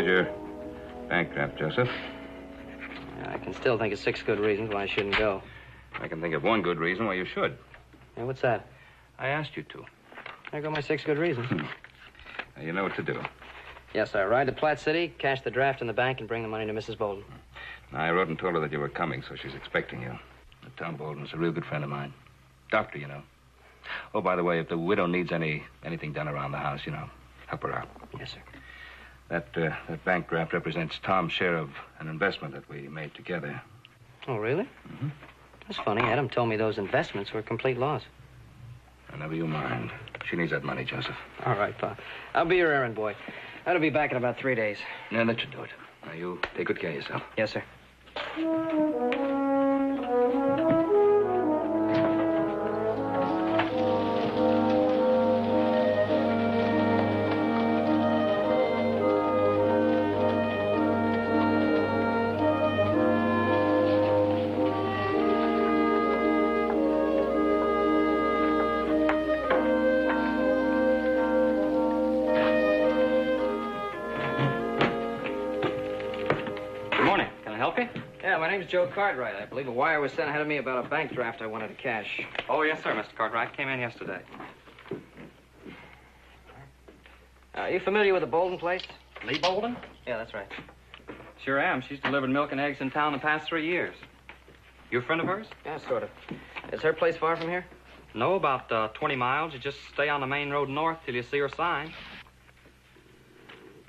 Here's your bank draft, Joseph. I can still think of 6 good reasons why I shouldn't go. I can think of one good reason why you should. Yeah, what's that? I asked you to. There go my 6 good reasons. Now, you know what to do. Yes, sir. Ride to Platte City, cash the draft in the bank, and bring the money to Mrs. Bolden. Now, I wrote and told her that you were coming, so she's expecting you. Tom Bolden's a real good friend of mine. Doctor, you know. Oh, by the way, if the widow needs anything done around the house, you know, help her out. Yes, sir. That bank draft represents Tom's share of an investment that we made together. Oh, really? Mm-hmm. That's funny. Adam told me those investments were a complete loss. Never you mind. She needs that money, Joseph. All right, Pa. I'll be your errand boy. I'll be back in about 3 days. Yeah, that should do it. Now, you take good care of yourself. Yes, sir. Joe Cartwright. I believe a wire was sent ahead of me about a bank draft I wanted to cash. Oh, yes, sir, Mr. Cartwright. Came in yesterday. Are you familiar with the Bolden place? Lee Bolden? Yeah, that's right. Sure am. She's delivered milk and eggs in town the past 3 years. You a friend of hers? Yeah, sort of. Is her place far from here? No, about 20 miles. You just stay on the main road north till you see her sign.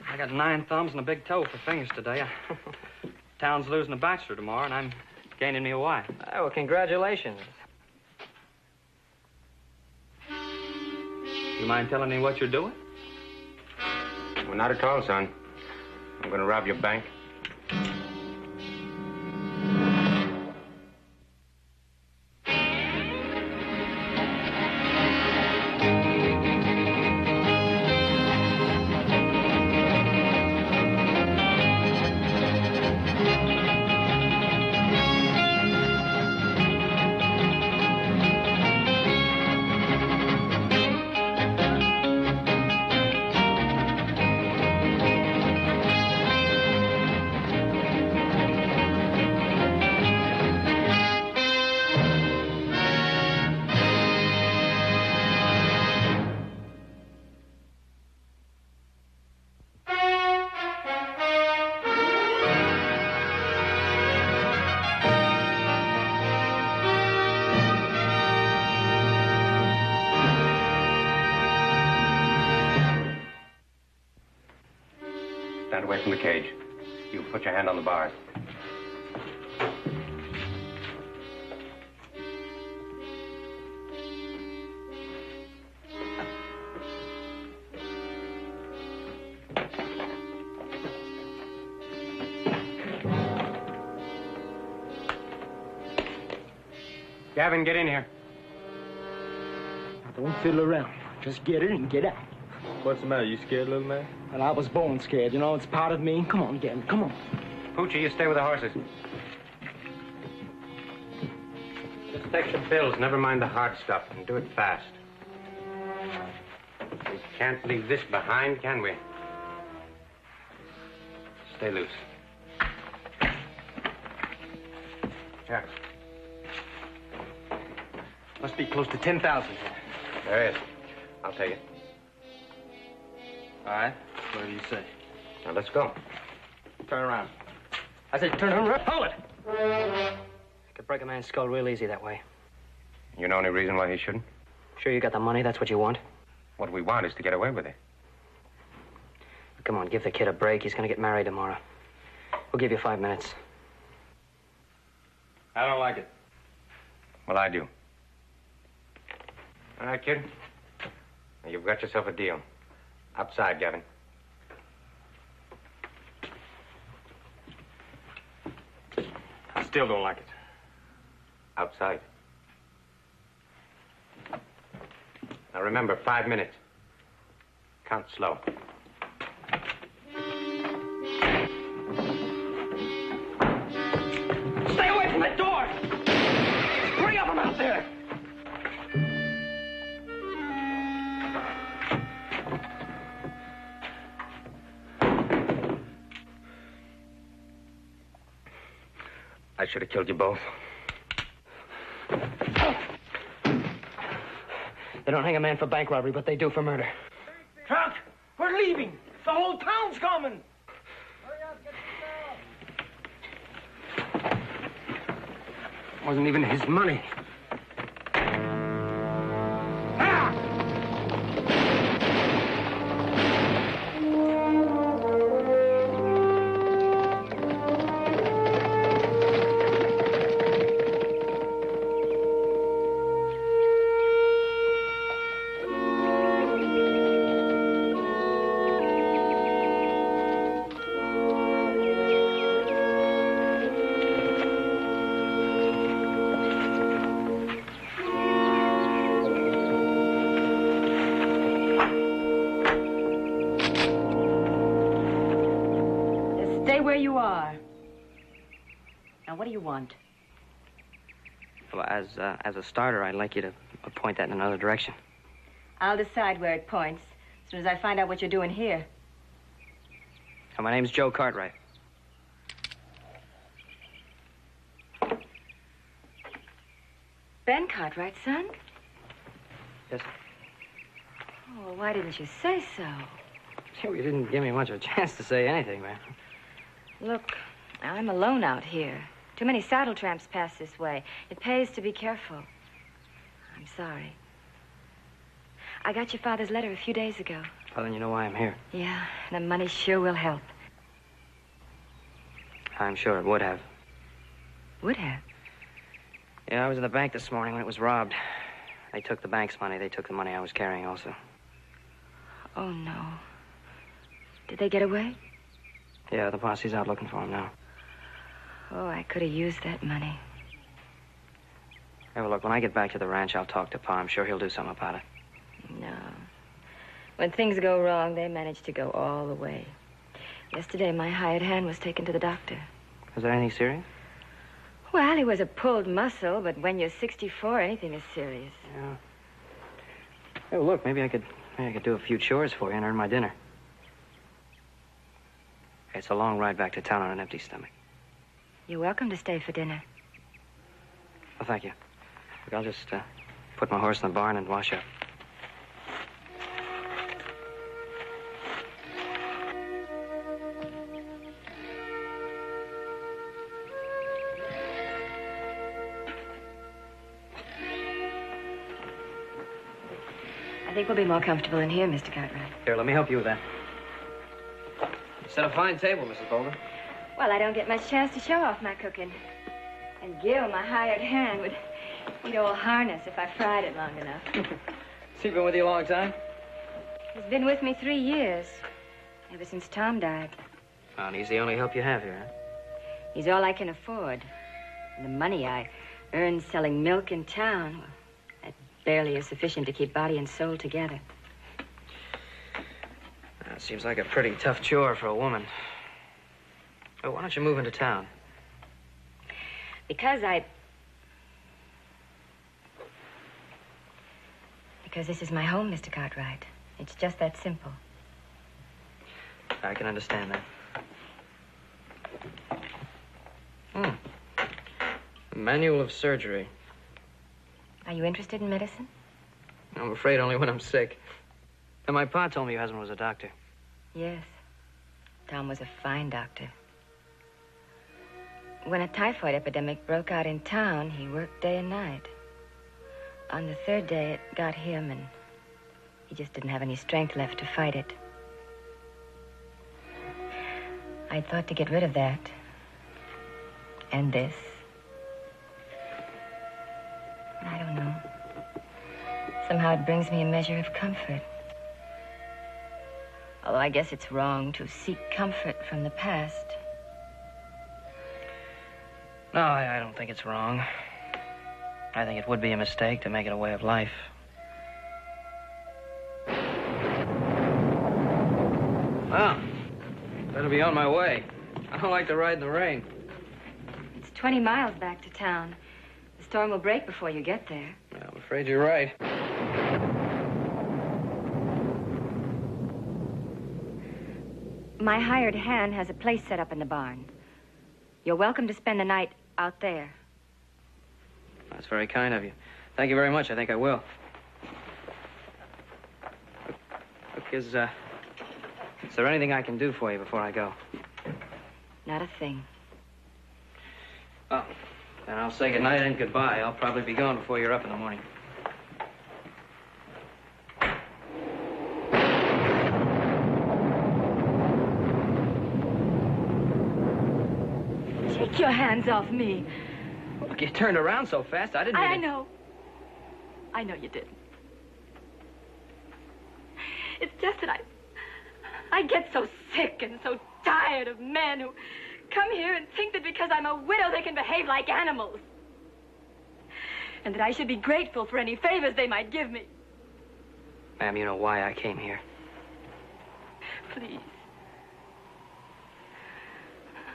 I got 9 thumbs and a big toe for fingers today. Town's losing a bachelor tomorrow, and I'm gaining me a wife. Oh, well, congratulations. You mind telling me what you're doing? Well, not at all, son. I'm going to rob your bank. Stand away from the cage. You put your hand on the bars. Gavin, get in here. Now, don't fiddle around. Just get it and get out. What's the matter? You scared, little man? And I was born scared. You know, it's part of me. Come on, Gavin. Come on. Poochie, you stay with the horses. Just take the pills. Never mind the hard stuff. And do it fast. We can't leave this behind, can we? Stay loose. Here. Must be close to 10,000 here. There is. I'll take it. All right. Whatever you say. Now, let's go. Turn around. I said turn around. Hold it. I could break a man's skull real easy that way. You know any reason why he shouldn't? Sure you got the money? That's what you want? What we want is to get away with it. Come on, give the kid a break. He's going to get married tomorrow. We'll give you 5 minutes. I don't like it. Well, I do. All right, kid. Now, you've got yourself a deal. Outside, Gavin. I still don't like it. Outside. Now, remember, 5 minutes. Count slow. Stay away from that door! 3 of them out there! I should have killed you both. They don't hang a man for bank robbery, but they do for murder. Truck, we're leaving. The whole town's coming. Wasn't even his money. Stay where you are. Now, what do you want? Well, as a starter, I'd like you to point that in another direction. I'll decide where it points as soon as I find out what you're doing here. Oh, my name's Joe Cartwright. Ben Cartwright's son? Yes. Oh, why didn't you say so? You didn't give me much of a chance to say anything, man. Look, I'm alone out here. Too many saddle tramps pass this way. It pays to be careful. I'm sorry. I got your father's letter a few days ago. Well, then you know why I'm here. Yeah, the money sure will help. I'm sure it would have. Would have? Yeah, I was at the bank this morning when it was robbed. They took the bank's money. They took the money I was carrying also. Oh, no. Did they get away? Yeah, the posse's out looking for him now. Oh, I could have used that money. Hey, well, look, when I get back to the ranch, I'll talk to Pa. I'm sure he'll do something about it. No. When things go wrong, they manage to go all the way. Yesterday, my hired hand was taken to the doctor. Is there anything serious? Well, he was a pulled muscle, but when you're 64, anything is serious. Yeah. Hey, well, look, maybe I could do a few chores for you and earn my dinner. Hey, it's a long ride back to town on an empty stomach. You're welcome to stay for dinner. Well, thank you. Look, I'll just put my horse in the barn and wash up. I think we'll be more comfortable in here, Mr. Cartwright. Here, let me help you with that. You set a fine table, Mrs. Boulder. Well, I don't get much chance to show off my cooking. And Gil, my hired hand, would eat old harness if I fried it long enough. Has he been with you a long time? He's been with me 3 years, ever since Tom died. Well, and he's the only help you have here, huh? He's all I can afford. And the money I earn selling milk in town, well, that barely is sufficient to keep body and soul together. That seems like a pretty tough chore for a woman. Oh, why don't you move into town? Because this is my home, Mr. Cartwright. It's just that simple. I can understand that. Manual of surgery. Are you interested in medicine? I'm afraid only when I'm sick. And my pa told me your husband was a doctor. Yes. Tom was a fine doctor. When a typhoid epidemic broke out in town, he worked day and night. On the 3rd day, it got him, and he just didn't have any strength left to fight it. I thought to get rid of that. And this. I don't know. Somehow it brings me a measure of comfort. Although I guess it's wrong to seek comfort from the past. No, I don't think it's wrong. I think it would be a mistake to make it a way of life. Well, better be on my way. I don't like to ride in the rain. It's 20 miles back to town. The storm will break before you get there. Well, I'm afraid you're right. My hired hand has a place set up in the barn. You're welcome to spend the night Out there. That's very kind of you. Thank you very much. I think I will. Look, is there anything I can do for you before I go? Not a thing. Oh, then I'll say goodnight and goodbye. I'll probably be gone before you're up in the morning. Take your hands off me. Look, you turned around so fast, I didn't mean I to- know. I know you didn't. It's just that I get so sick and so tired of men who come here and think that because I'm a widow they can behave like animals. And that I should be grateful for any favors they might give me. Ma'am, you know why I came here. Please.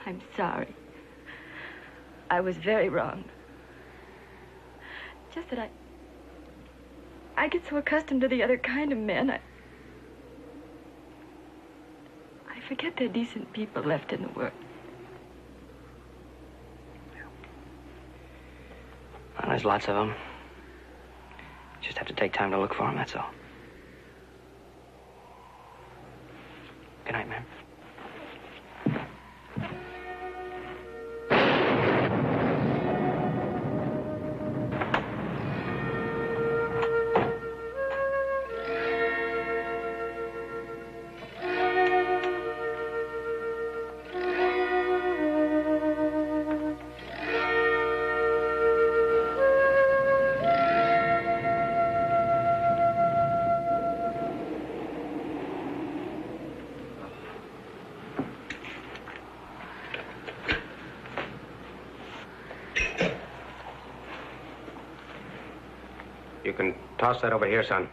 I'm sorry. I was very wrong. Just that I get so accustomed to the other kind of men, I forget they're decent people left in the world. Well, there's lots of them. Just have to take time to look for them, that's all. Good night, ma'am. You can toss that over here, son.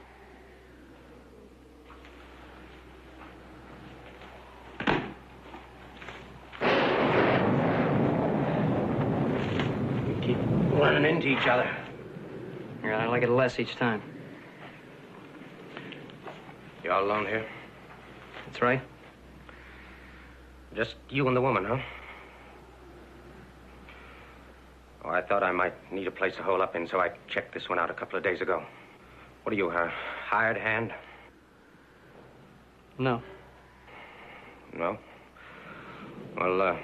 You keep running into each other. Yeah, I like it less each time. You all alone here? That's right. Just you and the woman, huh? Oh, I thought I might need a place to hole up in, so I checked this one out a couple of days ago. What are you, her hired hand? No. No? Well,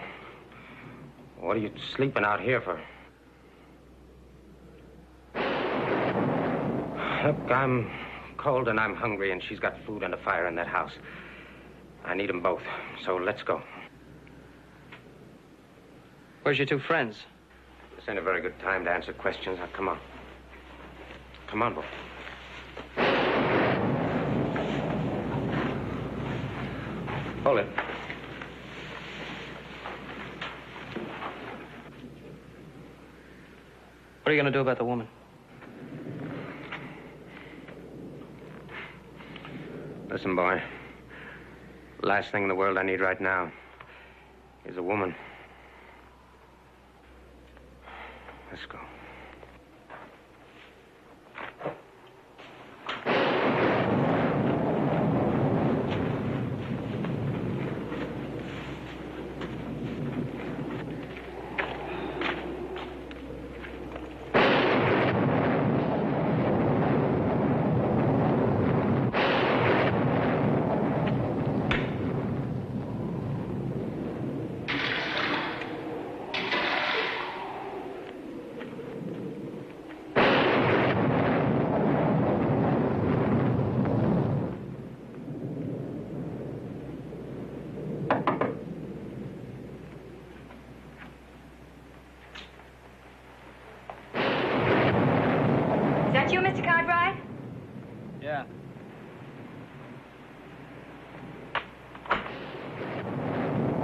what are you sleeping out here for? Look, I'm cold and I'm hungry, and she's got food and a fire in that house. I need them both, so let's go. Where's your two friends? This ain't a very good time to answer questions. Now, come on. Come on, boy. Hold it. What are you going to do about the woman? Listen, boy. Last thing in the world I need right now is a woman. Let's go. You, Mr. Cartwright? Yeah.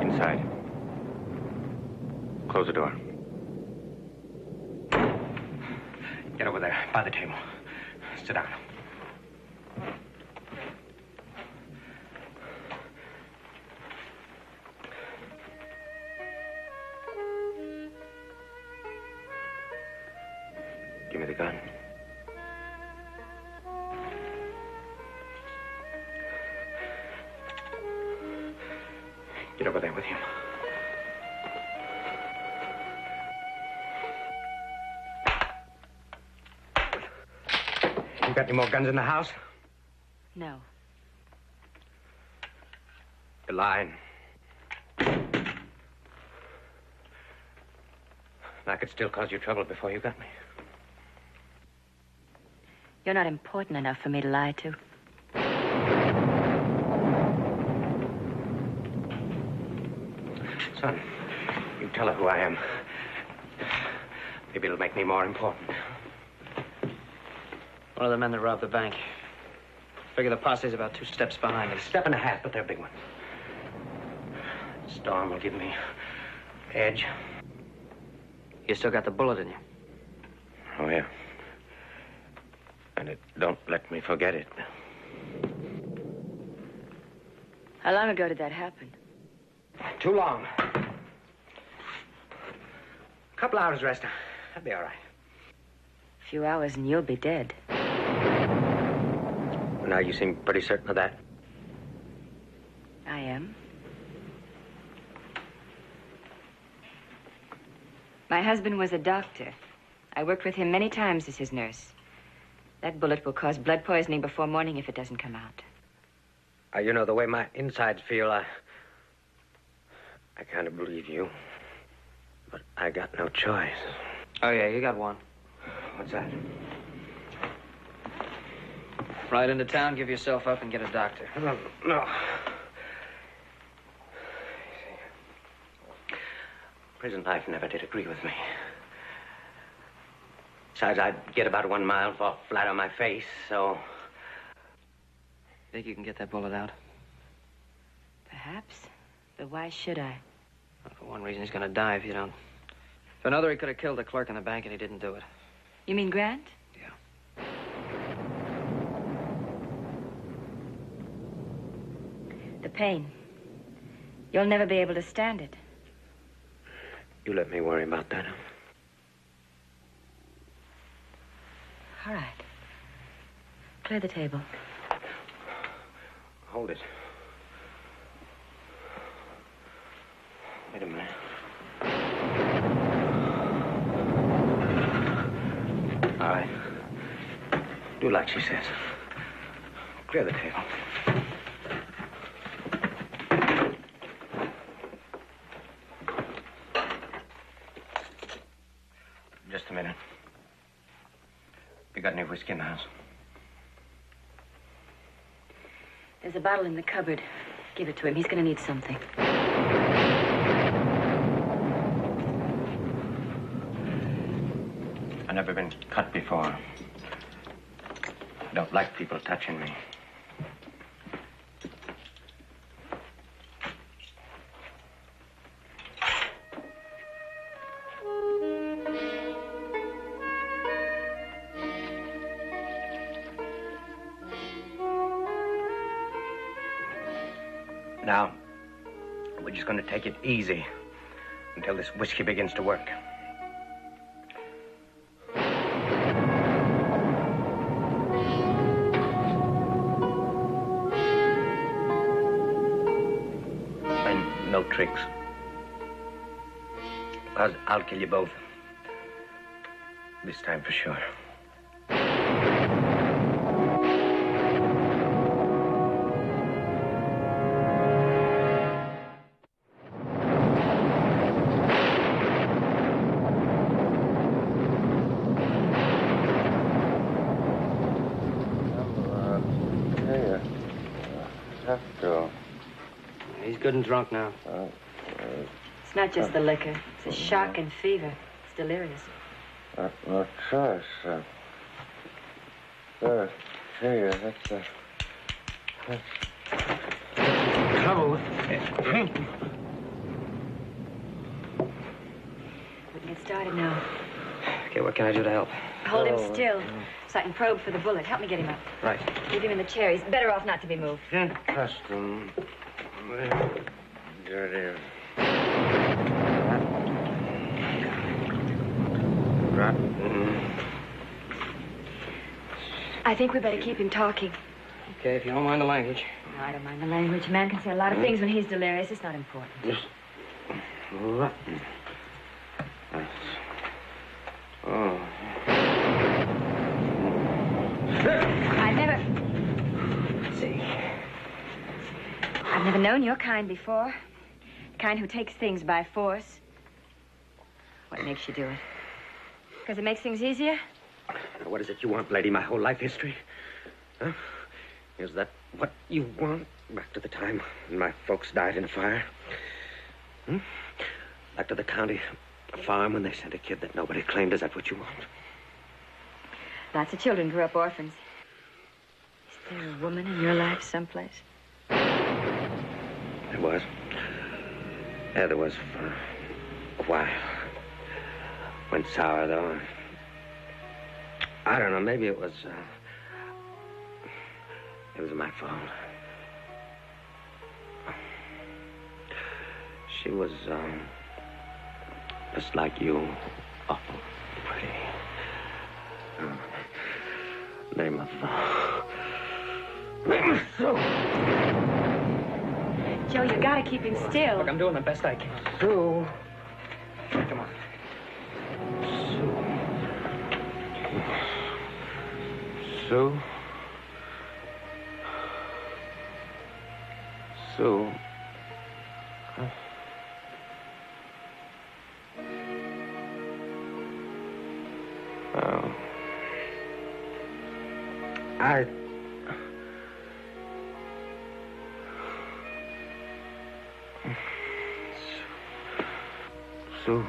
Inside. Close the door. Get over there, by the table. Sit down. Give me the gun. Get over there with him. any more guns in the house? No. You're lying. I could still cause you trouble before you got me. You're not important enough for me to lie to. Son, you tell her who I am. Maybe it'll make me more important. One of the men that robbed the bank. Figure the posse's about 2 steps behind us. Step and a half, but they're big ones. Storm will give me edge. You still got the bullet in you. Oh, yeah. And it don't let me forget it. How long ago did that happen? Too long. A couple hours rest. That'll be all right. A few hours and you'll be dead. Now you seem pretty certain of that. I am. My husband was a doctor. I worked with him many times as his nurse. That bullet will cause blood poisoning before morning if it doesn't come out. You know, the way my insides feel, I kind of believe you. But I got no choice. Oh, yeah, you got one. What's that? Ride into town, give yourself up, and get a doctor. No. Prison life never did agree with me. Besides, I'd get about 1 mile, fall flat on my face, so... Think you can get that bullet out? Perhaps. But why should I? Well, for one reason, he's gonna die if you don't. For another, he could have killed the clerk in the bank, and he didn't do it. You mean Grant? Yeah. The pain. You'll never be able to stand it. You let me worry about that. All right. Clear the table. Hold it. Wait a minute. All right. Do like she says. Clear the table. Just a minute. You got any whiskey in the house? There's a bottle in the cupboard. Give it to him. He's going to need something. I've never been cut before. I don't like people touching me. Now, we're just going to take it easy until this whiskey begins to work. And no tricks. I'll kill you both. This time for sure. He's good and drunk now. It's not just the liquor. It's a shock and fever. It's delirious. No choice. That's Trouble with drinking. We can get started now. Okay, what can I do to help? Hold him still so I can probe for the bullet. Help me get him up. Right. Leave him in the chair. He's better off not to be moved. custom. Dirty. I think we better keep him talking. Okay, if you don't mind the language. No, I don't mind the language. A man can say a lot of things when he's delirious. It's not important. Just rotten. Oh. I've never known your kind before. The kind who takes things by force. What makes you do it? Because it makes things easier? What is it you want, lady? My whole life history? Huh? Is that what you want? Back to the time when my folks died in a fire? Back to the county farm when they sent a kid that nobody claimed? Is that what you want? Lots of children grew up orphans. Is there a woman in your life someplace? There was. Yeah, there was for a while. Went sour, though. I don't know, maybe it was my fault. She was, just like you. Awful pretty. Name of Sue. Joe, you gotta keep him still. Look, I'm doing the best I can. Sue. Come on. Sue. Sue. Oh. Sue.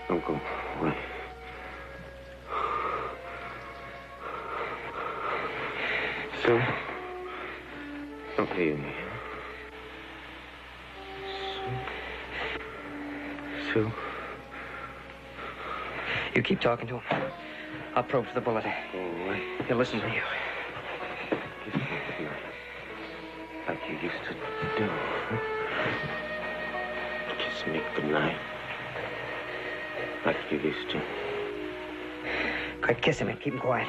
Don't go away. Sue. Don't leave me. Sue. You keep talking to him. I'll probe for the bullet. Go away. He'll listen to you. Kiss me goodnight. Like you used to do. Kiss me goodnight. Like you used to. Quick, kiss him and keep him quiet.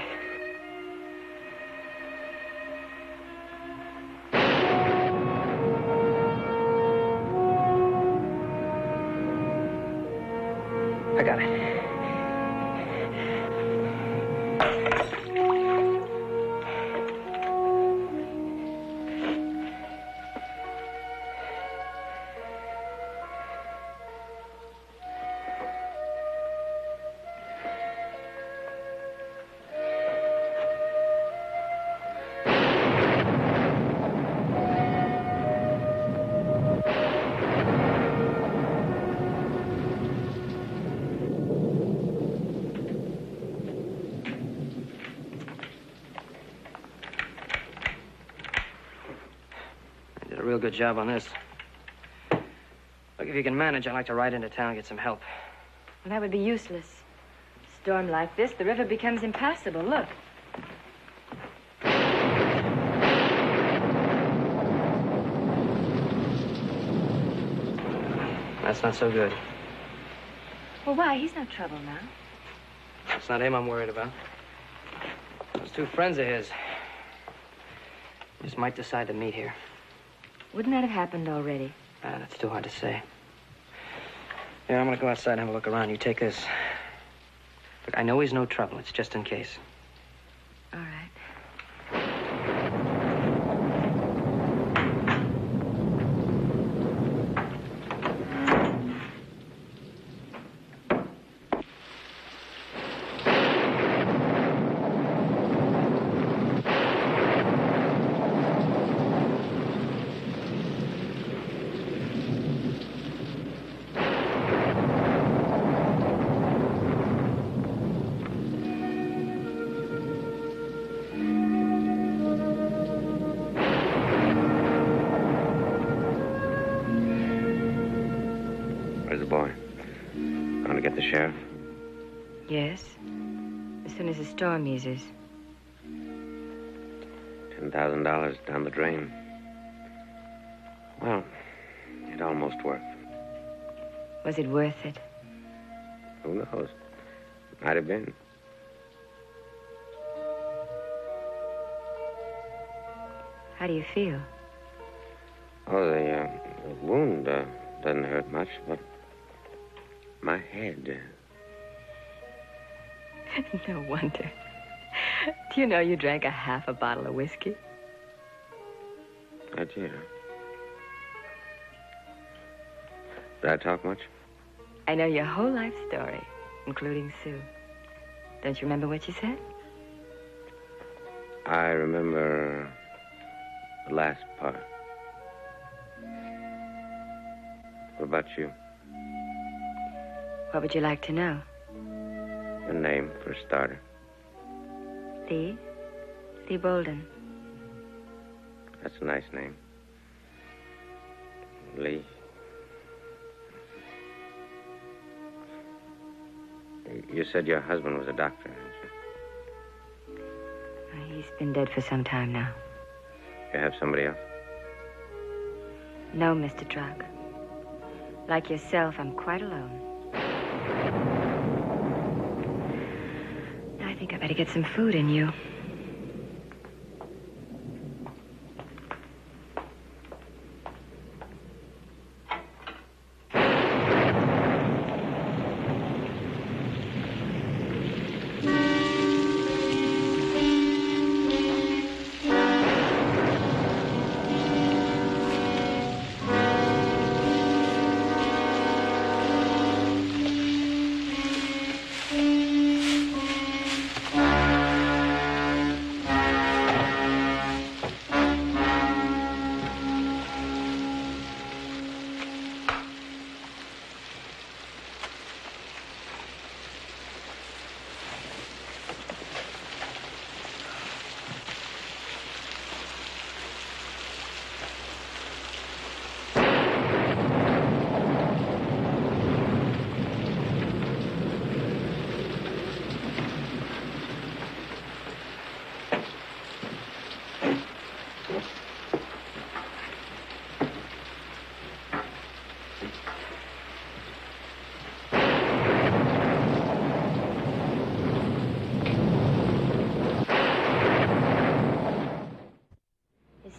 I got it. A real good job on this. Look, if you can manage, I'd like to ride into town and get some help. Well, that would be useless. Storm like this, the river becomes impassable. Look. That's not so good. Well, why? He's no trouble now. It's not him I'm worried about. Those two friends of his just might decide to meet here. Wouldn't that have happened already? That's too hard to say. Yeah, I'm gonna go outside and have a look around. You take this. Look, I know he's no trouble. It's just in case. All right. Where's the boy? Going to get the sheriff? Yes. As soon as the storm eases. $10,000 down the drain. Well, it almost worked. Was it worth it? Who knows? Might have been. How do you feel? Oh, the wound doesn't hurt much, but my head. No wonder. Do you know you drank a half a bottle of whiskey? I did, huh? Did I talk much? I know your whole life story, including Sue. Don't you remember what you said? I remember the last part. What about you? What would you like to know? Your name, for a starter. Lee? Lee Bolden. That's a nice name. Lee. You said your husband was a doctor, didn't you? He's been dead for some time now. You have somebody else? No, Mr. Truck. Like yourself, I'm quite alone. I think I better get some food in you.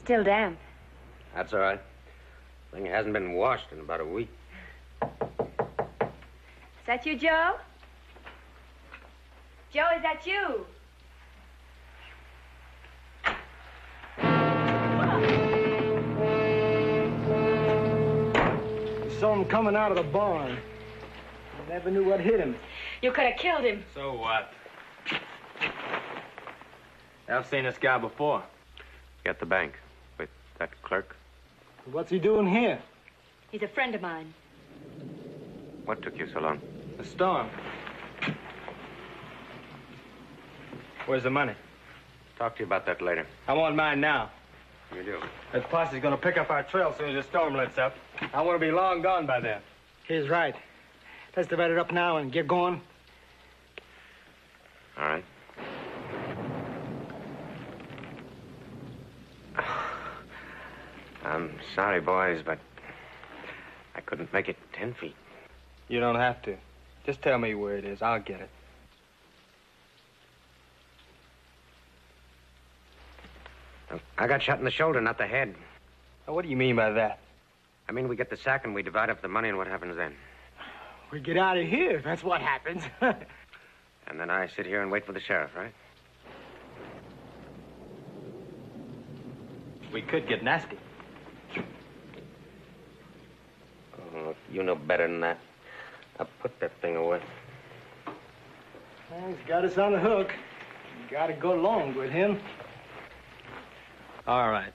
Still damp. That's all right. Thing hasn't been washed in about a week. Is that you, Joe? Joe, is that you? We saw him coming out of the barn. We never knew what hit him. You could have killed him. So what? I've seen this guy before. At the bank with that clerk. What's he doing here? He's a friend of mine. What took you so long? The storm. Where's the money? Talk to you about that later. I want mine now. You do? That posse's gonna pick up our trail as soon as the storm lets up. I want to be long gone by then. He's right. Let's divide it up now and get going. All right. I'm sorry, boys, but I couldn't make it 10 feet. You don't have to. Just tell me where it is. I'll get it. I got shot in the shoulder, not the head. Now, what do you mean by that? I mean, we get the sack and we divide up the money, and what happens then? We get out of here, that's what happens. And then I sit here and wait for the sheriff, right? We could get nasty. Oh, you know better than that. I'll put that thing away. Well, he's got us on the hook. You gotta go along with him. All right.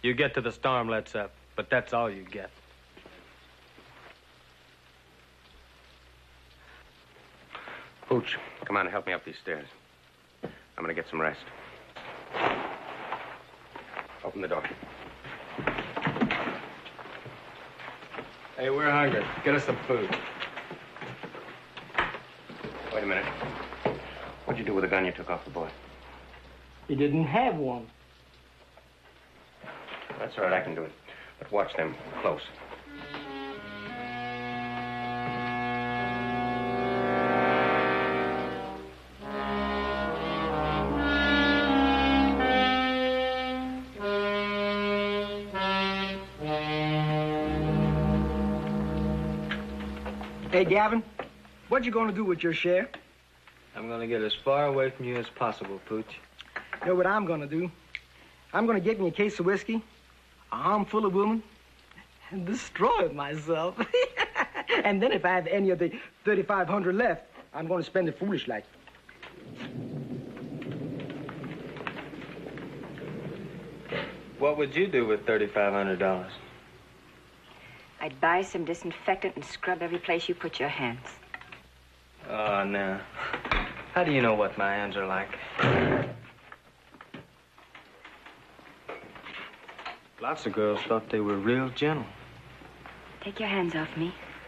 You get to the storm lets up, but that's all you get. Pooch, come on, help me up these stairs. I'm gonna get some rest. Open the door. Hey, we're hungry. Get us some food. Wait a minute. What'd you do with the gun you took off the boy? He didn't have one. That's all right, I can do it. But watch them close. Hey, Gavin, what you gonna do with your share? I'm gonna get as far away from you as possible, Pooch. You know what I'm gonna do? I'm gonna get me a case of whiskey, a armful of women, and destroy myself. And then if I have any of the 3,500 left, I'm gonna spend it foolish like. What would you do with $3,500? I'd buy some disinfectant and scrub every place you put your hands. Oh, no. How do you know what my hands are like? Lots of girls thought they were real gentle. Take your hands off me.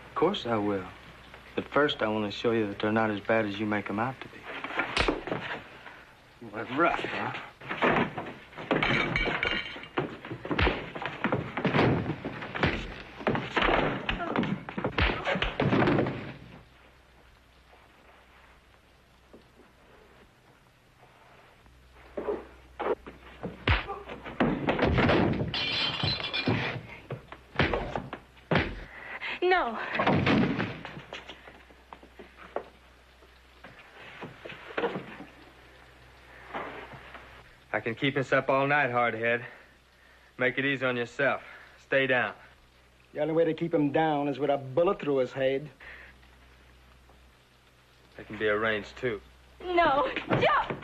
Of course I will. But first, I want to show you that they're not as bad as you make them out to be. What rough, huh? No. I can keep us up all night, hardhead. Make it easy on yourself. Stay down. The only way to keep him down is with a bullet through his head. That can be arranged, too. No. Joe!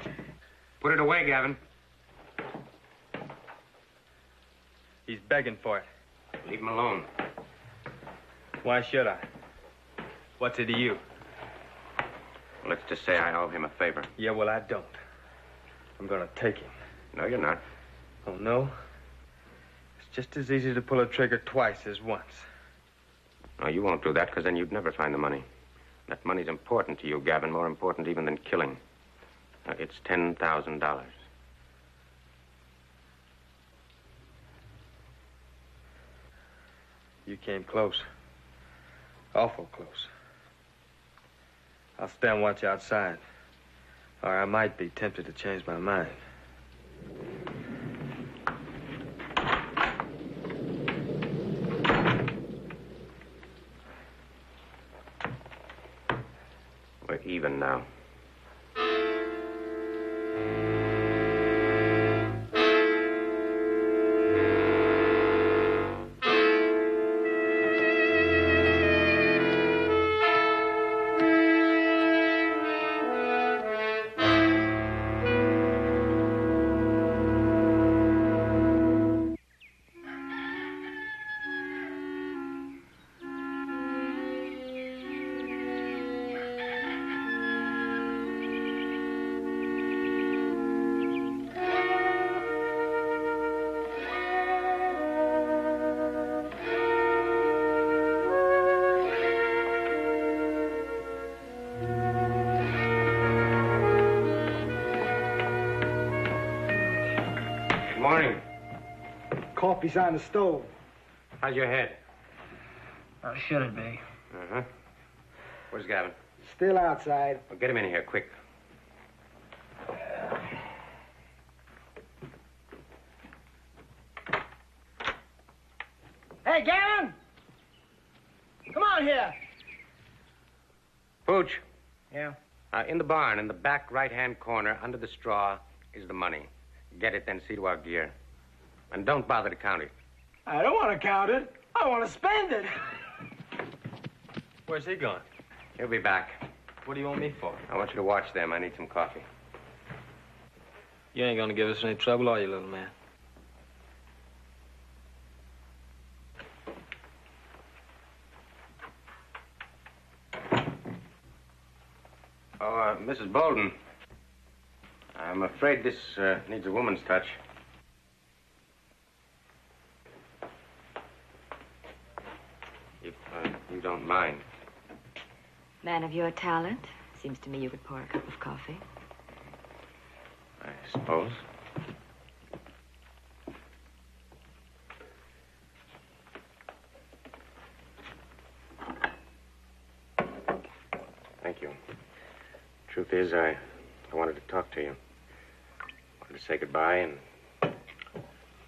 Put it away, Gavin. He's begging for it. Leave him alone. Why should I? What's it to you? Let's just say I owe him a favor. Yeah, well, I don't. I'm gonna take him. No, you're not. Oh, no? It's just as easy to pull a trigger twice as once. No, you won't do that, because then you'd never find the money. That money's important to you, Gavin, more important even than killing. It's $10,000. You came close. Awful close. I'll stand watch outside. Or I might be tempted to change my mind. We're even now. Morning. Coffee's on the stove. How's your head? How should it be? Uh-huh. Where's Gavin? Still outside. Well, get him in here, quick. Hey, Gavin! Come on here. Pooch. Yeah? In the barn, in the back right-hand corner, under the straw, is the money. Get it, then see to our gear. And don't bother to count it. I don't want to count it. I want to spend it. Where's he going? He'll be back. What do you want me for? I want you to watch them. I need some coffee. You ain't gonna give us any trouble, are you, little man? Oh, Mrs. Bolden. I'm afraid this needs a woman's touch. If you don't mind. Man of your talent. Seems to me you could pour a cup of coffee. I suppose. Thank you. Truth is, I wanted to talk to you. I wanted to say goodbye and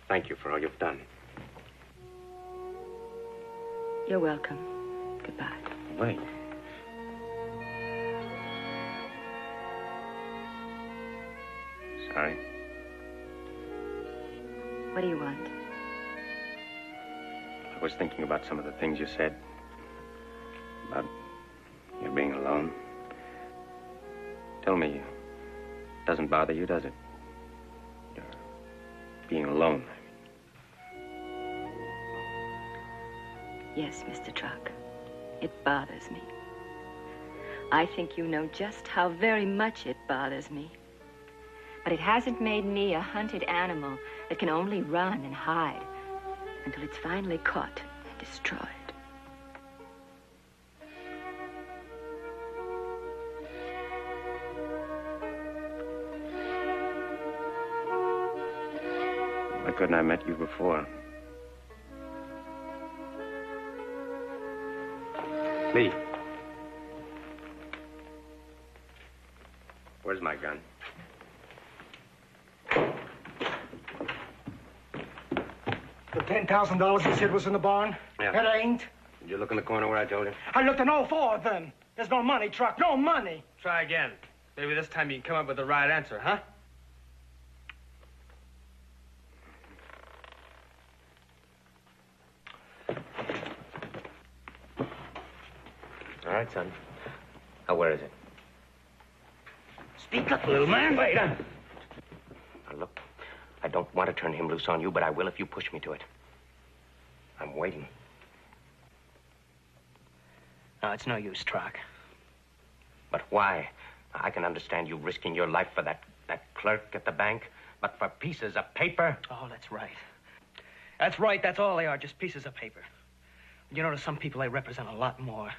thank you for all you've done. You're welcome. Goodbye. Wait. Sorry. What do you want? I was thinking about some of the things you said. About you being alone. Tell me, it doesn't bother you, does it? You're being alone. Yes, Mr. Truck. It bothers me. I think you know just how very much it bothers me. But it hasn't made me a hunted animal that can only run and hide until it's finally caught and destroyed. Why couldn't I met you before? Lee. Where's my gun? The $10,000 you said was in the barn? Yeah. It ain't. Did you look in the corner where I told you? I looked in all four of them. There's no money, Truck, no money. Try again. Maybe this time you can come up with the right answer, huh? All right, son. Now, where is it? Speak up, little man. Wait. Now, look, I don't want to turn him loose on you, but I will if you push me to it. I'm waiting. No, it's no use, Truck. But why? I can understand you risking your life for that clerk at the bank, but for pieces of paper? Oh, that's right. That's right, that's all they are, just pieces of paper. You know, to some people, they represent a lot more.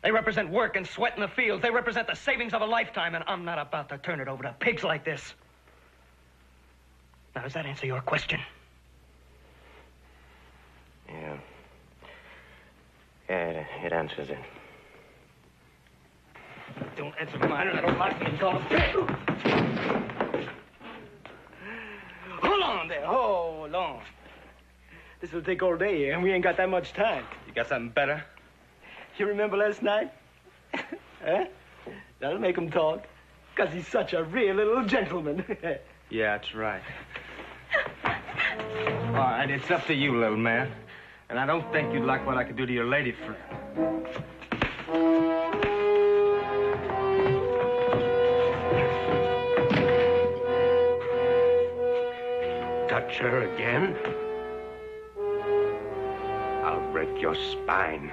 They represent work and sweat in the fields. They represent the savings of a lifetime, and I'm not about to turn it over to pigs like this. Now, does that answer your question? Yeah. Yeah, it answers it. Don't answer mine, I don't like being called a pig. Hold on there, hold on. This will take all day, and we ain't got that much time. You got something better? You remember last night? Huh? That'll make him talk. Because he's such a real little gentleman. Yeah, that's right. All right, it's up to you, little man. And I don't think you'd like what I could do to your lady friend. Touch her again? I'll break your spine.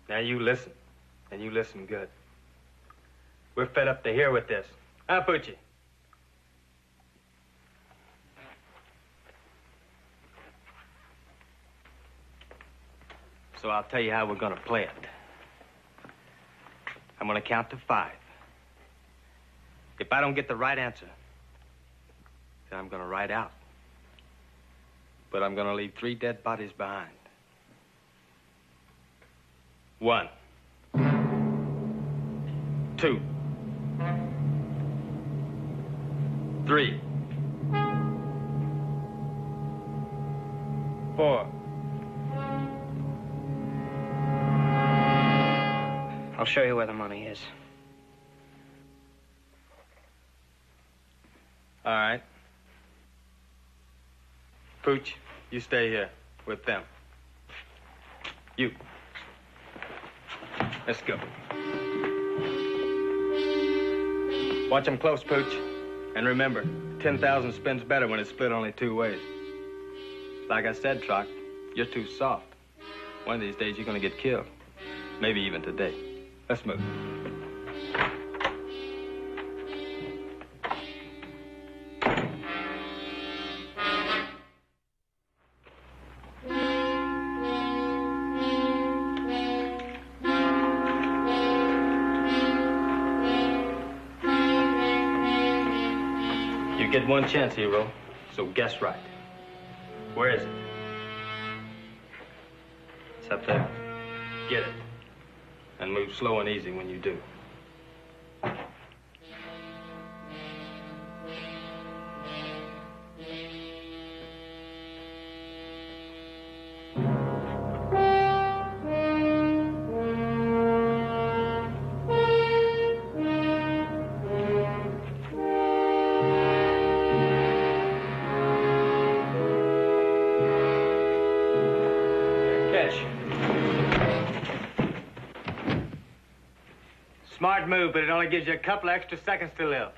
Now you listen, and you listen good. We're fed up to here with this. Huh, Poochie? So I'll tell you how we're gonna play it. I'm gonna count to 5. If I don't get the right answer, then I'm gonna ride out. But I'm gonna leave 3 dead bodies behind. 1, 2, 3, 4. I'll show you where the money is. All right. Pooch, you stay here with them. You. Let's go. Watch them close, Pooch. And remember, 10,000 spins better when it's split only 2 ways. Like I said, Troc, you're too soft. One of these days, you're gonna get killed. Maybe even today. Let's move. You get one chance, hero, so guess right. Where is it? It's up there. Get it. And move slow and easy when you do. Smart move, but it only gives you a couple extra seconds to live.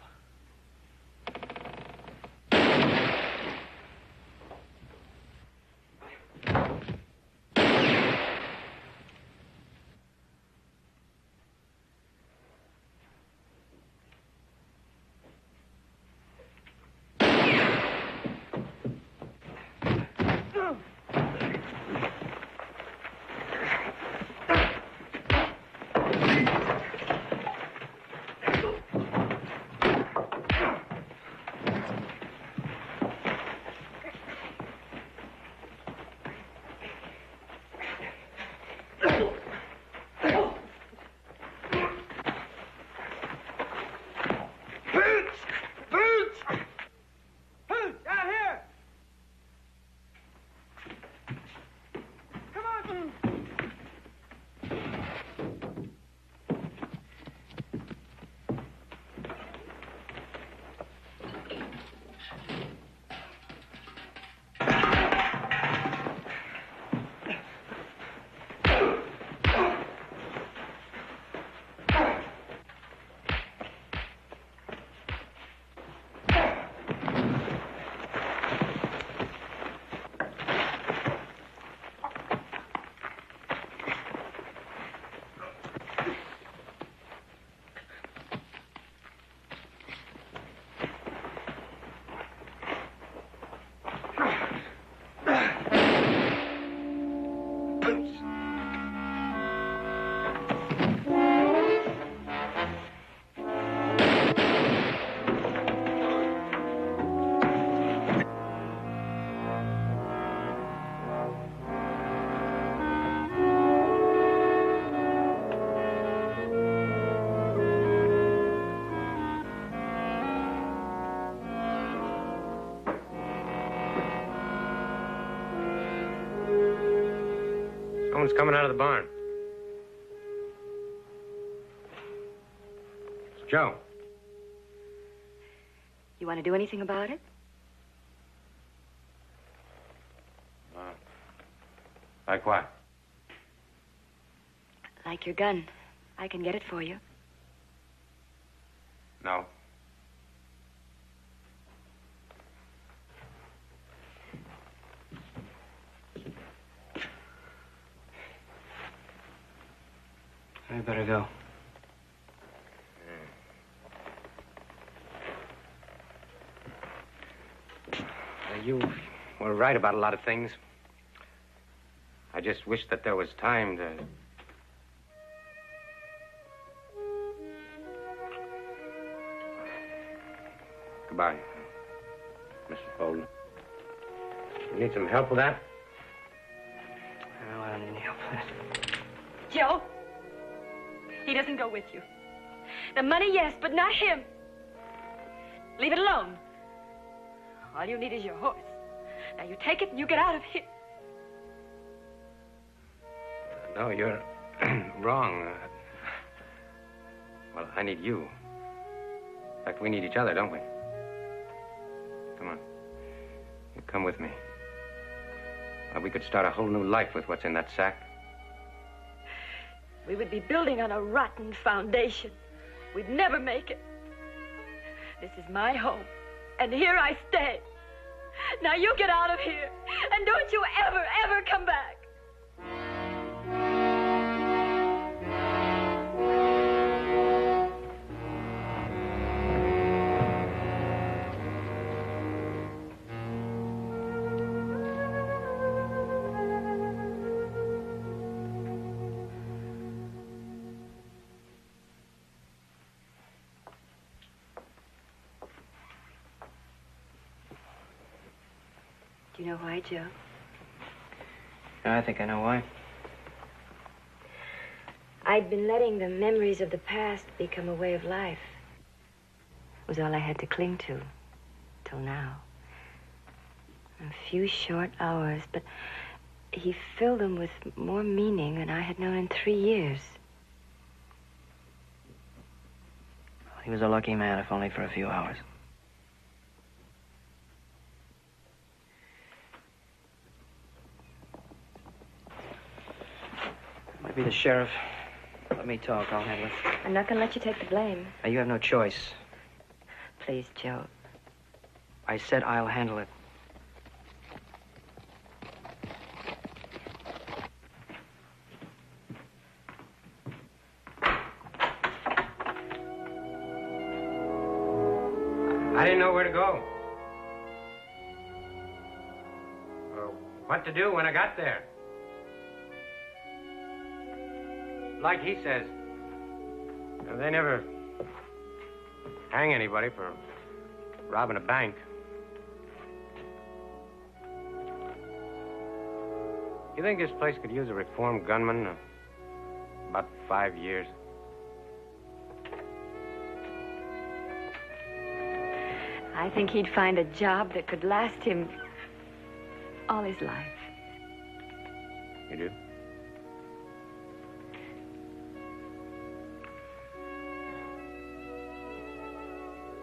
Someone's coming out of the barn. It's Joe. You want to do anything about it? Like what? Like your gun. I can get it for you. No. I better go. You were right about a lot of things. I just wish that there was time to... Goodbye, Mrs. Bolden. You need some help with that? No, I don't need any help with that. Joe, he doesn't go with you. The money, yes, but not him. Leave it alone. All you need is your horse. Now you take it and you get out of here. No, you're wrong. Well, I need you. In fact, we need each other, don't we? Come on. You come with me. We could start a whole new life with what's in that sack. We would be building on a rotten foundation. We'd never make it. This is my home, and here I stay. Now you get out of here, and don't you ever, ever come back. Do you know why, Joe? I think I know why. I'd been letting the memories of the past become a way of life. It was all I had to cling to, till now. A few short hours, but he filled them with more meaning than I had known in 3 years. He was a lucky man, if only for a few hours. Might be the sheriff. Let me talk. I'll handle it. I'm not going to let you take the blame. Now, you have no choice. Please, Joe. I said I'll handle it. I didn't know where to go. Or what to do when I got there. Like he says, they never hang anybody for robbing a bank. You think this place could use a reformed gunman? About 5 years. I think he'd find a job that could last him all his life. You do?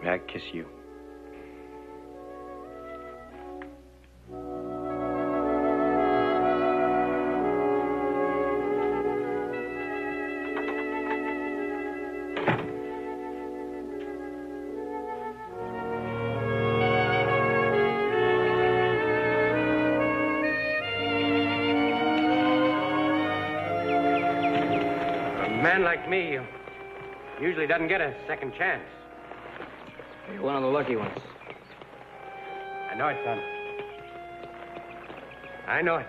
May I kiss you? A man like me usually doesn't get a second chance. You're one of the lucky ones. I know it, son. I know it.